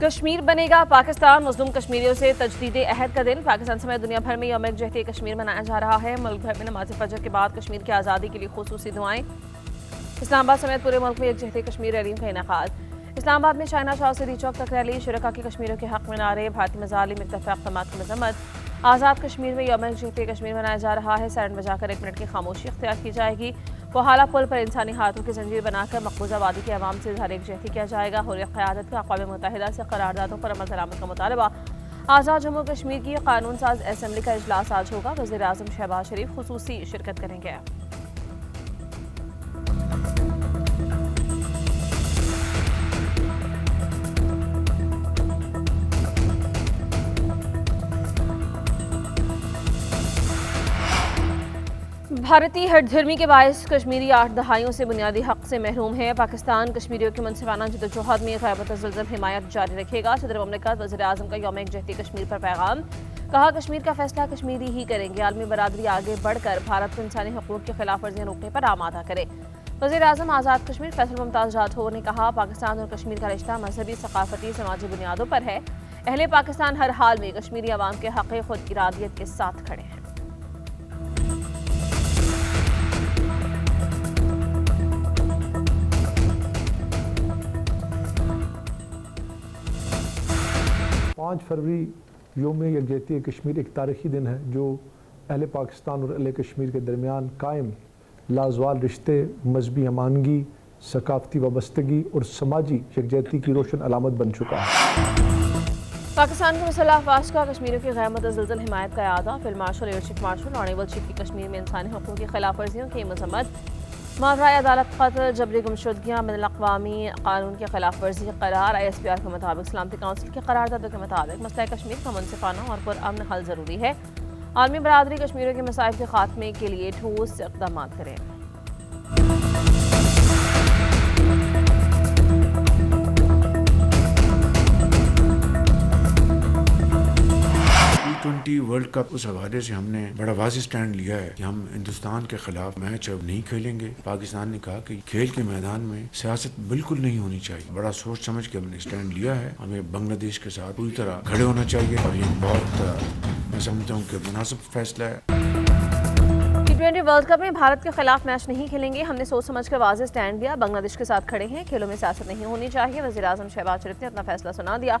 कश्मीर बनेगा पाकिस्तान, मुस्लिम कश्मीरियों से तजदीद अहद का दिन। पाकिस्तान समेत दुनिया भर में यौम यकजहती कश्मीर मनाया जा रहा है। मुल्क भर में नमाज फजर के बाद कश्मीर की आज़ादी के लिए खुसूसी दुआएं। इस्लामाबाद समेत पूरे मुल्क में यकजहती कश्मीर रैलियों का इनेकाद। इस्लामाबाद में चाइना चौक से री चौक तक रैली, शुरका की कश्मीरियों के हक में नारे, भारतीय मज़ालिम इत्तेफाक तमात की मजम्मत। आज़ाद कश्मीर में यौम यकजहती कश्मीर मनाया जा रहा है। सायरन बजाकर 1 मिनट की खामोशी इख्तियार की जाएगी। कोहाला पुल पर इंसानी हाथों की जंजीर बनाकर मकबूजा वादी के अवाम से इजहार यकजहती किया जाएगा। हुर्रियत क़यादत का अक़वाम मुत्तहिदा से करारदादों पर अमल दरामद का मुतालबा। आज़ाद जम्मू कश्मीर की कानून साज असम्बली का इजलास आज होगा। वज़ीर आज़म शहबाज शरीफ खुसूसी शिरकत करेंगे। भारतीय हठधर्मी के बायस कश्मीरी 8 दहाइयों से बुनियादी हक से महरूम है। पाकिस्तान कश्मीरियों की मुनसिफाना जद्दोजहद में ग़ैरत ज़लज़ल हिमायत जारी रखेगा। सदर ममलिकत वज़ीर आज़म का यौम यकजहती कश्मीर पर पैगाम। कहा, कश्मीर का फैसला कश्मीरी ही करेंगे। आलमी बरादरी आगे बढ़कर भारत को इंसानी हकूक़ की खिलाफ वर्जियाँ रोकने पर आमादा करे। वज़ीर आज़म आज़ाद कश्मीर फैसल मुमताज़ राठौर ने कहा, पाकिस्तान और कश्मीर का रिश्ता मजहबी, सकाफती, समाजी बुनियादों पर है। अहले पाकिस्तान हर हाल में कश्मीरी अवाम के हक़ खुद इरादियत के साथ खड़े हैं। पाँच फरवरी यौम यकजहती कश्मीर एक तारीखी दिन है जो अहले पाकिस्तान और अहले कश्मीर के दरमियान कायम लाजवाल रिश्ते, मजहबी अमानगी, सकाफती वाबस्तगी और समाजी यकजहती की रोशन अलामत बन चुका है। पाकिस्तान के मुसल्लह अफवाज का कश्मीरियों की ग़ैरत ज़लज़ल हिमायत का यादा। Field marshal, air chief marshal, honourable chief की कश्मीर में इंसानी हकूक़ की खिलाफ वर्जियों की मजम्मत। मावराए अदालत कत्ल, जबरी गुमशुदगियाँ, बैनुल-अक़वामी कानून की खिलाफ वर्जी करार। ISPR के मुताबिक सलामती काउंसिल की करारदादों के मुताबिक मसला कश्मीर का मुनसिफाना और पुरअमन हल ज़रूरी है। आलमी बरादरी कश्मीरियों के मसाइब के खात्मे के लिए ठोस इक़दाम करें। T20 वर्ल्ड कप उस हवाले से हमने बड़ा वाज़ेह स्टैंड लिया है कि हम हिंदुस्तान के खिलाफ मैच अब नहीं खेलेंगे। पाकिस्तान ने कहा कि खेल के मैदान में सियासत बिल्कुल नहीं होनी चाहिए। बड़ा सोच समझ के हमने स्टैंड लिया है। हमें बांग्लादेश के साथ पूरी तरह खड़े होना चाहिए और ये बहुत मैं समझता हूँ कि मुनासिब फैसला है। T20 वर्ल्ड कप में भारत के खिलाफ मैच नहीं खेलेंगे। हमने सोच समझ कर वाज़ेह स्टैंड लिया। बांग्लादेश के साथ खड़े हैं। खेलों में सियासत नहीं होनी चाहिए। वज़ीर आज़म शहबाज शरीफ ने अपना फैसला सुना दिया।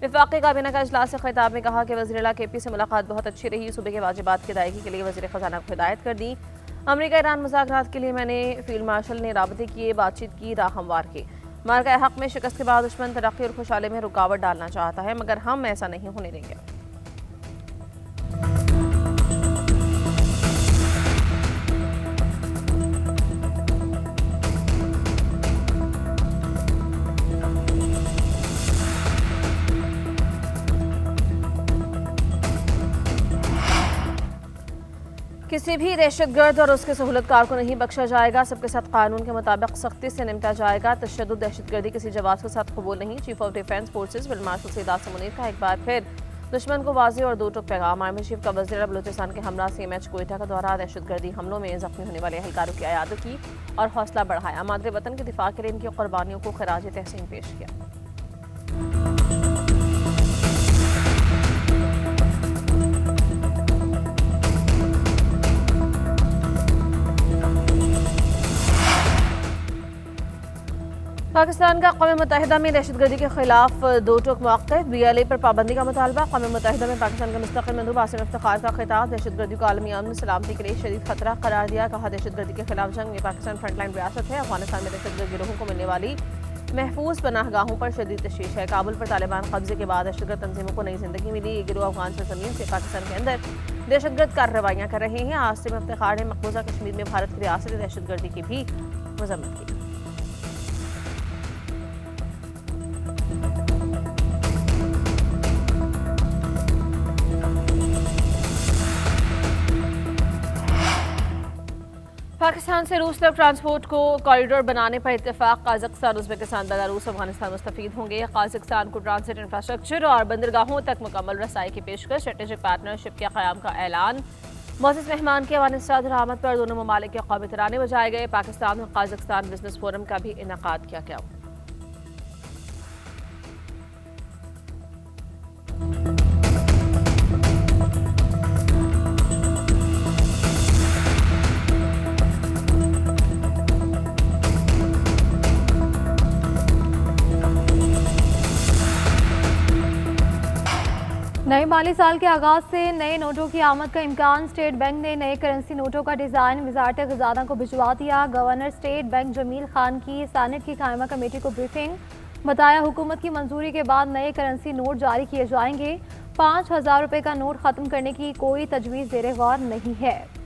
वफाकी काबीना का इजलास से खिताब में कहा कि वज़ीर KP से मुलाकात बहुत अच्छी रही। सूबे के वाजिबात की अदायगी के लिए वज़ीर ख़जाना को हिदायत कर दी। अमरीका ईरान मुज़ाकरात के लिए मैंने फील्ड मार्शल ने राबते किए, बातचीत की, राह हमवार की। मार्का हक़ में शिकस्त के बाद दुश्मन तरक्की और खुशहाली में रुकावट डालना चाहता है, मगर हम ऐसा नहीं होने देंगे। किसी भी दहशतगर्द और उसके सहूलतकार को नहीं बख्शा जाएगा। सबके साथ कानून के मुताबिक सख्ती से निपटा जाएगा। तशद्दुद, दहशतगर्दी किसी जवाब के साथ कबूल नहीं। Chief of defence forces field marshal Syed Asim Munir का एक बार फिर दुश्मन को वाज़ेह और दो टूक पैगाम। आर्मी चीफ का वज़ीर बलूचिस्तान के हमरा CMH कोयटा का दौरा। दहशतगर्दी हमलों में जख्मी होने वाले एहलकारों की अयादत की और हौसला बढ़ाया। मादरे वतन के दिफा के लिए इनकी कुर्बानियों को खराज तहसीन पेश किया। पाकिस्तान का क़ौम मुत्तहिदा में दहशतगर्दी के खिलाफ दो टूक मौक़िफ़। BLA पर पाबंदी का मुतालबा। क़ौम मुत्तहिदा में पाकिस्तान के मुस्तक़िल मंदूब आसिम इफ्तिखार का खिताब। दहशतगर्दी को आलमी अमन सलामती के लिए शदीद खतरा करार दिया। कहा, दहशतगर्दी के खिलाफ जंग में पाकिस्तान फ्रंटलाइन रियासत है। अफगानिस्तान में दहशतगर्द गिरोहों को मिलने वाली महफूज पनाहगाहों पर शदीद तशवीश है। काबुल पर तालिबान कब्जे के बाद दहशतगर्द तंजीमों को नई जिंदगी मिली। ये गिरोह अफगान सरजमीन से पाकिस्तान के अंदर दहशतगर्द कार्रवाइयाँ कर रहे हैं। आसिम इफ्तिखार ने मकबूजा कश्मीर में भारत की रियासती दहशतगर्दी की भी मजम्मत की। पाकिस्तान से रूस तक ट्रांसपोर्ट को कॉरिडोर बनाने पर इत्तेफाक। काज़ाख्स्तान, उज़्बेकिस्तान, बेलारूस, अफगानिस्तान मुस्तफ़ीद होंगे। काज़ाख्स्तान को ट्रांसिट इंफ्रास्ट्रक्चर और बंदरगाहों तक मुकम्मल रसाई की पेशकश। स्ट्रेटेजिक पार्टनरशिप के क़याम का ऐलान। मोअज़्ज़ज़ मेहमान के अफ़गानिस्तान आमद पर दोनों ममालिक के कौमी तराने बजाए गए। पाकिस्तान और काज़ाख्स्तान बिजनेस फोरम का भी इनेकाद किया गया। नए माली साल के आगाज से नए नोटों की आमद का इम्कान। स्टेट बैंक ने नए करेंसी नोटों का डिज़ाइन वजारत खजाना को भिजवा दिया। Governor state bank Jamil Khan की सेनेट की कायमा कमेटी को ब्रीफिंग। बताया हुकूमत की मंजूरी के बाद नए करेंसी नोट जारी किए जाएंगे। 5,000 रुपये का नोट ख़त्म करने की कोई तजवीज़ ज़ेर गौर नहीं है।